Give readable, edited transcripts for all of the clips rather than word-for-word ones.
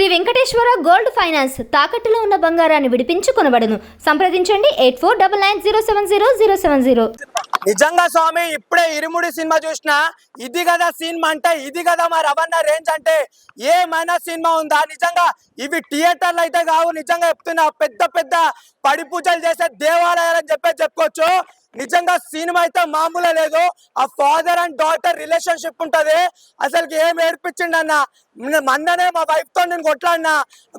Shri Venkateswara gold finance తాకట్టులో ఉన్న బంగారాన్ని విడిపించి కొనబడును. సంప్రదించండి 8499070070. నిజంగా స్వామి ఇప్పుడే ఇరుముడి సినిమా చూసినా ఇది కదా సినిమా అంటే ఇది కదా మా రవణ రేంజ్ అంటే ఏమైనా సినిమా ఉందా? నిజంగా ఇవి థియేటర్లు అయితే కావు, నిజంగా చెప్తున్నా పెద్ద పెద్ద పడి పూజలు చేసే దేవాలయాలు అని చెప్పుకోవచ్చు. నిజంగా సినిమా అయితే మామూలే లేదు. ఆ ఫాదర్ అండ్ డాటర్ రిలేషన్షిప్ ఉంటది. అసలుకి ఏం ఏడ్పించిండు అన్న. మొన్ననే మా వైఫ్ తో నేను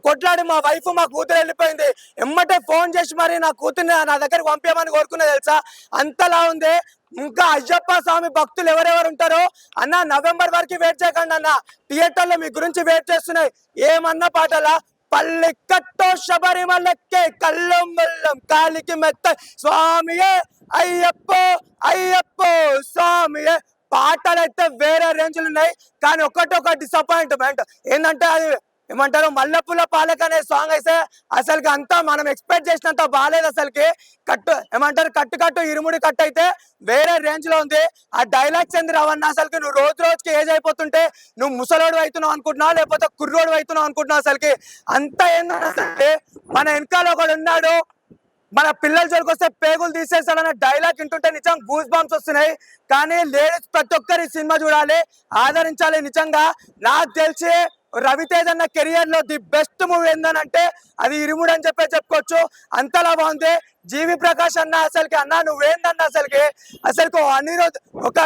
కొట్లాడి మా వైఫ్ మా కూతురు వెళ్ళిపోయింది. ఎమ్మటే ఫోన్ చేసి మరి నా కూతుర్ని నా దగ్గరికి పంపించమని కోరుకున్నా తెలుసా. అంతలా ఉంది. ఇంకా అయ్యప్ప స్వామి భక్తులు ఎవరెవరు ఉంటారో అన్న నవంబర్ వరకు వెయిట్ చేయకండి అన్న. థియేటర్లో మీ గురించి వెయిట్ చేస్తున్నాయి. ఏమన్నా పాటలా పల్లెక్కట్టో శబరిమలెక్కే కళ్ళం బెల్లం కాలికి మెత్త స్వామియే అయ్యప్పో అయ్యప్పో స్వామియే. పాటలు అయితే వేరే రేంజ్లు ఉన్నాయి, కానీ ఒకటి డిసప్పాయింట్మెంట్ ఏంటంటే అది ఏమంటారు మల్లెపూల పాలక అనే సాంగ్ అయితే అసలుకి అంతా మనం ఎక్స్పెక్ట్ చేసినంత బాగాలేదు. అసలుకి కట్టు ఇరుముడి కట్టు అయితే వేరే రేంజ్ లో ఉంది. ఆ డైలాగ్స్ ఎందుకు రావన్నా అసలుకి నువ్వు రోజుకి ఏజ్ అయిపోతుంటే నువ్వు ముసలోడు అవుతున్నావు అనుకుంటున్నావు, లేకపోతే కుర్రోడు అవుతున్నావు అనుకుంటున్నావు. అసలుకి అంతా ఏంటంటే మన వెనకాల ఒకడు ఉన్నాడు, మన పిల్లల జోలికి వస్తే పేగులు తీసేస్తాడన్న డైలాగ్ వింటుంటే నిజంగా గూస్ బాంబ్స్ వస్తున్నాయి. కానీ లేడీస్ ప్రతి ఒక్కరి సినిమా చూడాలి, ఆదరించాలి. నిజంగా నాకు తెలిసి రవితేజ్ అన్న కెరియర్ లో ది బెస్ట్ మూవీ ఏందనంటే అది ఇరుముడు అని చెప్పుకోవచ్చు. అంతలా బాగుంది. జీవి ప్రకాష్ అన్న అసలుకి అన్న నువ్వేందన్న అసలుకి అనిరుద్ ఒక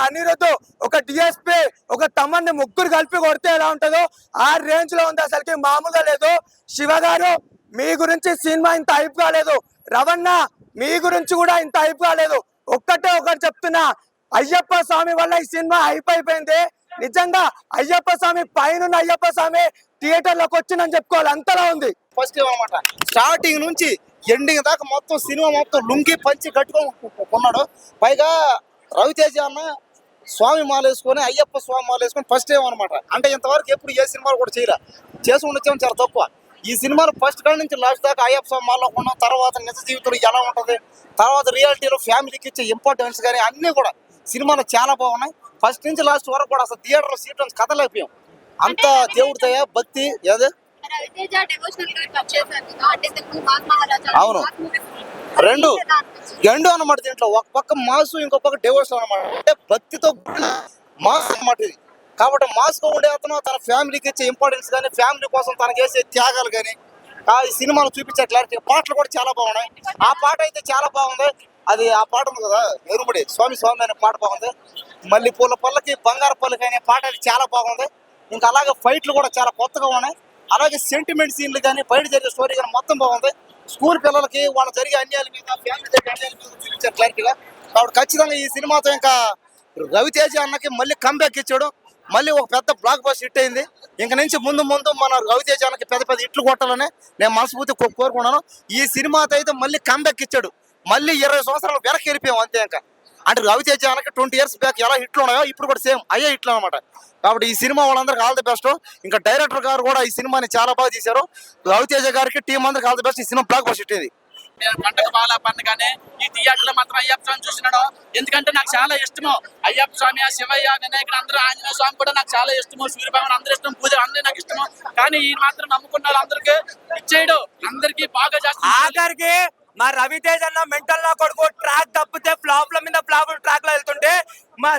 అనిరుద్ ఒక డిఎస్పీ ఒక తమన్ని ముగ్గురు కలిపి కొడితే ఎలా ఉంటుందో ఆ రేంజ్ లో ఉంది. అసలుకి మామూలుగా లేదు. శివ గారు మీ గురించి సినిమా ఇంత హైప్ కాలేదు, రవణ మీ గురించి కూడా ఇంత హైప్ కాలేదు. ఒకటి చెప్తున్నా, అయ్యప్ప స్వామి వల్ల ఈ సినిమా హైప్ అయిపోయింది. నిజంగా అయ్యప్ప స్వామి పైన అయ్యప్ప స్వామి థియేటర్ లోకి వచ్చిందని చెప్పుకోవాలి, అంతలా ఉంది. ఫస్ట్ అనమాట స్టార్టింగ్ నుంచి ఎండింగ్ దాకా మొత్తం సినిమా మొత్తం లుంగి పంచి కట్టుకున్నాడు. పైగా రవితేజ అన్న స్వామి మాల వేసుకొని అయ్యప్ప స్వామి మాల వేసుకొని ఫస్ట్ అనమాట. అంటే ఇంతవరకు ఎప్పుడు ఏ సినిమాలు కూడా చేసుకుని వచ్చాము చాలా తక్కువ. ఈ సినిమాలు ఫస్ట్ కాడి నుంచి లాస్ట్ దాకా అయ్యప్ప స్వామి మాలలో ఉన్నాం. తర్వాత నిజ జీవితంలో ఎలా ఉంటుంది, తర్వాత రియాలిటీలో ఫ్యామిలీకి ఇచ్చే ఇంపార్టెన్స్ కానీ అన్నీ కూడా సినిమాలు చాలా బాగున్నాయి. ఫస్ట్ నుంచి లాస్ట్ వరకు కూడా అసలు థియేటర్లో సీట్ కథలేకపోయాం. అంత దేవుడి దయ భక్తి ఏదే. అవును, రెండు అన్నమాట. దీంట్లో ఒక పక్క మాసు ఇంకో పక్క డివోషన్ అనమాట. అంటే భక్తితో మాస్ అన్నమాట ఇది. కాబట్టి మాస్ గా ఉండే అతను తన ఫ్యామిలీకి ఇచ్చే ఇంపార్టెన్స్ కానీ ఫ్యామిలీ కోసం తనకి వేసే త్యాగాలు కానీ ఈ సినిమాలో చూపించే క్లారిటీ. పాటలు కూడా చాలా బాగున్నాయి. ఆ పాట అయితే చాలా బాగుంది. అది ఆ పాట ఉంది కదా ఎరుముడి స్వామి అనే పాట బాగుంది. మళ్ళీ పూల పల్లకి బంగారు పల్లకి అనే పాట అది చాలా బాగుంది. ఇంకా అలాగే ఫైట్లు కూడా చాలా కొత్తగా ఉన్నాయి. అలాగే సెంటిమెంట్ సీన్లు కానీ బయట జరిగే స్టోరీ కానీ మొత్తం బాగుంది. స్కూల్ పిల్లలకి వాళ్ళ జరిగే అన్యాయాల మీద ఫ్యామిలీ జరిగే అన్యాయాల మీద చూపించారు క్లారిటీగా. కాబట్టి ఖచ్చితంగా ఈ సినిమాతో ఇంకా రవితేజ అన్నకి మళ్ళీ కంబ్యాక్ ఇచ్చాడు. మళ్ళీ ఒక పెద్ద బ్లాక్ బస్టర్ హిట్ అయింది. ఇంక నుంచి ముందు మన రవితేజ అన్నకి పెద్ద హిట్లు కొట్టాలని నేను మనస్ఫూర్తి కోరుకున్నాను. ఈ సినిమాతో అయితే మళ్ళీ కంబ్యాక్ ఇచ్చాడు. మళ్ళీ 20 సంవత్సరాలు వెనక్కి వెళ్ళిపోయాం అంతే. ఇంకా అంటే రవితేజ అన్నకి 20 years బ్యాక్ ఎలా హిట్లు ఉన్నాయో ఇప్పుడు కూడా సేమ్ అయ్యే హిట్లు అనమాట. కాబట్టి ఈ సినిమా వాళ్ళందరికీ ఆల్ ది బెస్ట్. ఇంకా డైరెక్టర్ గారు కూడా ఈ సినిమాని చాలా బాగా తీశారు. రవితేజ గారికి టీం అందరికి ఆల్ ది బెస్ట్. ఈ సినిమా బ్లాక్ బస్టర్ హిట్ అయింది. పండగ బాల పండుగనే ఈ థియేటర్ లో మాత్రం అయ్యప్ప స్వామి చూసినాడు. ఎందుకంటే నాకు చాలా ఇష్టము అయ్యప్ప స్వామి, శివయ్య, వినాయకుడు అందరూ, ఆంజనేయ స్వామి కూడా నాకు చాలా ఇష్టము, సూర్యభగవాన్ అందరూ ఇష్టం, పూజ అందరూ నాకు ఇష్టము. కానీ ఈ మాత్రం నమ్ముకున్న వాళ్ళందరికీ ఇచ్చేయడు, అందరికి బాగా చేస్తాడు. ఆఖరికి మా రవితేజ్ అన్న మెంటల్ నా కొడుకు ట్రాక్ తప్పితే ఫ్లాప్ల మీద ఫ్లాప్ ట్రాక్ లో వెళ్తుంటే మా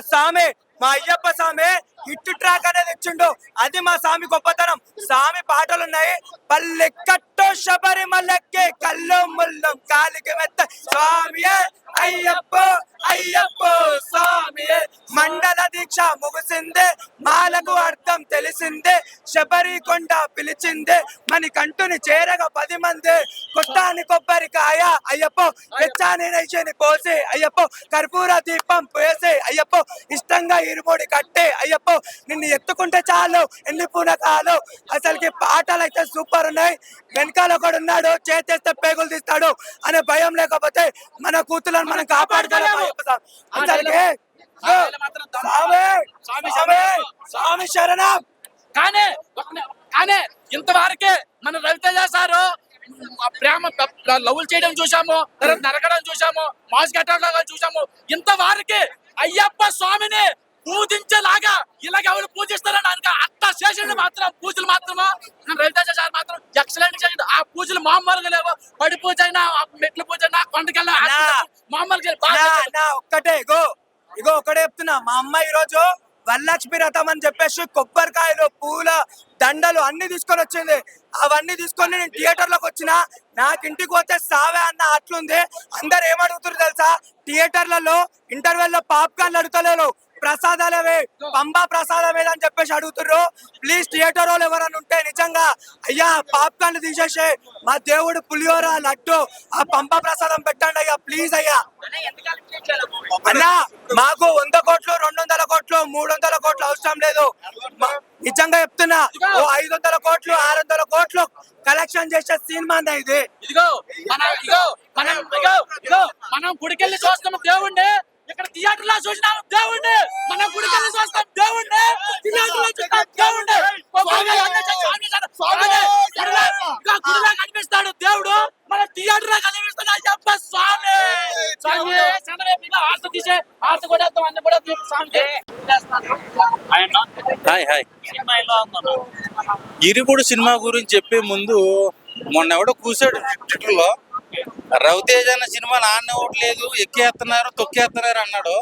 అయ్యప్ప స్వామి హిట్ ట్రాక్ అనేది ఇచ్చిండు. అది మా స్వామి గొప్పతనం. స్వామి పాటలు ఉన్నాయి. పల్లెక్కట్టో శబరిమలెక్కే కల్లో ముల్లం కాలికి మెత్త స్వామియే అయ్యప్పో అయ్యప్పో స్వామియే. మండల దీక్ష ముగిసిందే, మాలకు అర్థం తెలిసిందే, శబరి కొండ పిలిచిందే, మణికంఠుని చేరగా 10 మంది, కొట్టాని కొబ్బరికాయ అయ్యప్పో, వెచ్చాని నైషని పోసి అయ్యప్పో, కర్పూర దీపం పోసి అయ్యప్పో, ఇష్టంగా ఇరుముడి కట్టే అయ్యప్పో, నిన్ను ఎత్తుకుంటే చాలు ఎన్ని పునకాలు. అసలుకి పాటలు అయితే సూపర్ ఉన్నాయి. వెనకాల ఒకడు ఉన్నాడు, చేస్తే పేగులు తీస్తాడు అనే భయం లేకపోతే మన కూతులను మనం కాపాడుకోవాలి. అసలుకి స్వామి శరణం. కానీ ఇంతవరకే మన రవితేజ సారు ప్రేమ లవ్లు చేయడం చూసాము, నరకడం చూసాము, మాస్ గట్టడం చూసాము. ఇంతవరకే అయ్యప్ప స్వామిని పూజించేలాగా ఇలాగ ఎవరు పూజిస్తారని అనుక అట్లా చేసిండు మాత్రం పూజలు మాత్రమా రవితేజ సార్ మాత్రం ఎక్సలెంట్ చేసిండు. ఆ పూజలు మామూలుగా లేవు. పడి పూజ అయినా మెట్ల పూజ అయినా కొండకెళ్ళ మామూలుగా ఒక్కటే ఇగో ఒకటే చెప్తున్నా. మా అమ్మ ఈ రోజు వరలక్ష్మి రథం అని చెప్పేసి కొబ్బరికాయలు పూల దండలు అన్ని తీసుకొని వచ్చింది. అవన్నీ తీసుకొని నేను థియేటర్ లోకి వచ్చిన. నాకు ఇంటికి పోతే సావే అన్న అట్లుంది. అందరు ఏమడుగుతారు తెలుసా, థియేటర్లలో ఇంటర్వెల్ లో పాప్కార్న్ అడుగుతలేరు, ప్రసాదాలవే పంబా ప్రసాదం ఏదని చెప్పేసి అడుగుతుర్రు. ప్లీజ్ థియేటర్ వాళ్ళు ఎవరన్నా ఉంటే నిజంగా అయ్యా పాప్కార్న్ తీసేసి మా దేవుడు పులిహోర లడ్డు ఆ పంబా ప్రసాదం పెట్టండి అయ్యా ప్లీజ్ అయ్యా. అన్నా మాకు 100 కోట్లు 200 కోట్లు 300 కోట్లు అవసరం లేదు. నిజంగా చెప్తున్నా, ఓ 500 కోట్లు 600 కోట్లు కలెక్షన్ చేసే సినిమా ఇది. మనం గుడికెళ్ళి చూస్తాము దేవుణ్ణి, ఇక్కడ థియేటర్ లో చూసినాం దేవుణ్ణి. మనం గుడికెళ్ళి చూస్తాం దేవుణ్ణి, థియేటర్ లో చూస్తాం దేవుణ్ణి. గుడిలో కనిపిస్తాడు దేవుడు, మన థియేటర్ లో కనిపిస్తాడు అయ్యప్ప స్వామి. ఆర్త తీసే ఆర్త కూడా అన్ని కూడా స్వామి. హాయ్ హాయ్ ఇరుముడు సినిమా గురించి చెప్పే ముందు మొన్న ఎవడో కూసాడు ట్విట్టర్ లో, రవితేజ అన్న సినిమాలు ఆడనివ్వట్లేదు, ఎక్కేస్తున్నారు తొక్కేస్తున్నారు అన్నాడు.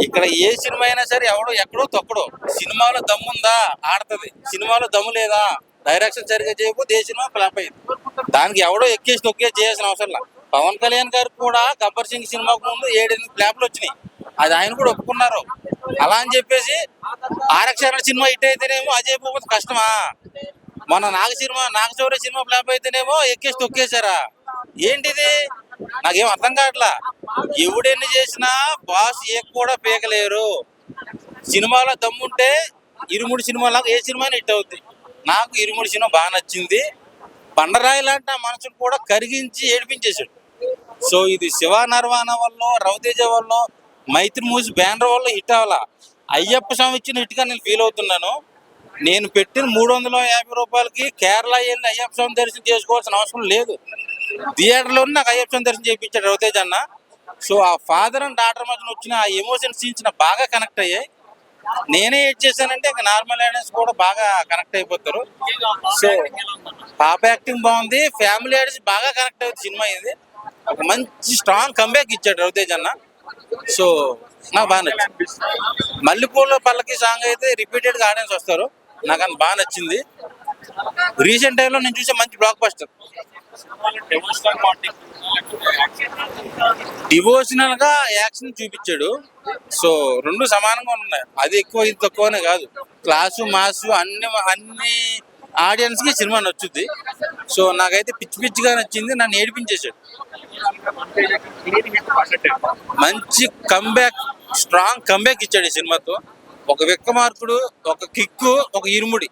ఇక్కడ ఏ సినిమా అయినా సరే ఎవడో ఎక్కడో తొక్కడో, సినిమాలో దమ్ముందా ఆడుతుంది, సినిమాలో దమ్ము లేదా డైరెక్షన్ సరిగ్గా చేయకపోతే ఏ సినిమా ఫ్లాప్ అయింది. దానికి ఎవడో ఎక్కేసి తొక్కేసి చేయాల్సిన అవసరం లేదు. పవన్ కళ్యాణ్ గారికి కూడా గబ్బర్ సింగ్ సినిమాకు ముందు 7-8 ఫ్లాప్లు వచ్చినాయి, అది ఆయన కూడా ఒప్పుకున్నారు. అలా అని చెప్పేసి ఆరక్షణ సినిమా హిట్ అయితేనేమో అది అయిపోతే కష్టమా. మన నాగశౌర్య సినిమా ఫ్లాప్ అయితేనేమో ఎక్కేసి తొక్కేశారా, ఏంటిది నాకేం అర్థం కావట్లా. ఎవడెన్ని చేసినా బాస్ కూడా పీకలేరు. సినిమాలో దమ్ముంటే ఇరుముడి సినిమా లాగా ఏ సినిమా హిట్ అవుద్ది. నాకు ఇరుముడి సినిమా బాగా నచ్చింది. బండరాయి లాంటి నా మనసును కూడా కరిగించి ఏడిపించేశాడు. సో ఇది శివ నర్వాణ వల్ల, రవితేజ వల్ల, మైత్రి మూవీస్ బ్యానర్ వల్ల హిట్ అవ్వాల. అయ్యప్ప స్వామి ఇచ్చిన హిట్గా నేను ఫీల్ అవుతున్నాను. నేను పెట్టిన 350 రూపాయలకి కేరళ వెళ్ళి అయ్యప్ప స్వామి దర్శనం చేసుకోవాల్సిన అవసరం లేదు. థియేటర్లో నాకు అయ్యప్ప స్వామి దర్శనం చేయించాడు రవితేజ అన్న. సో ఆ ఫాదర్ అండ్ డాటర్ మధ్యన వచ్చిన ఆ ఎమోషన్ సీన్స్ బాగా కనెక్ట్ అయ్యాయి. నేనే ఏడ్ చేశానంటే ఇంకా నార్మల్ ఆడియన్స్ కూడా బాగా కనెక్ట్ అయిపోతారు. సో పాప యాక్టింగ్ బాగుంది, ఫ్యామిలీ ఆడియన్స్ బాగా కనెక్ట్ అవుతుంది సినిమా. ఇది ఒక మంచి స్ట్రాంగ్ కంబ్యాక్ ఇచ్చాడు రవితేజ అన్న. సో నాకు బాగా నచ్చింది. మల్లెపూల పల్లకి సాంగ్ అయితే రిపీటెడ్ గా ఆడియన్స్ వస్తారు, నాకు అది బాగా నచ్చింది. రీసెంట్ టైంలో నేను చూసే మంచి బ్లాక్ బస్టర్. డివోషనల్ గా యాక్షన్ చూపించాడు. సో రెండు సమానంగా ఉన్నాయి, అది ఎక్కువ ఇది తక్కువనే కాదు. క్లాసు మాసు అన్ని ఆడియన్స్ కి సినిమా నచ్చుద్ది. సో నాకైతే పిచ్చిగా నచ్చింది, నన్ను ఏడిపించేశాడు. మంచి కంబ్యాక్, స్ట్రాంగ్ కంబ్యాక్ ఇచ్చాడు ఈ సినిమాతో. ఒక విక్రమార్కుడు, ఒక కిక్కు, ఒక ఇరుముడి.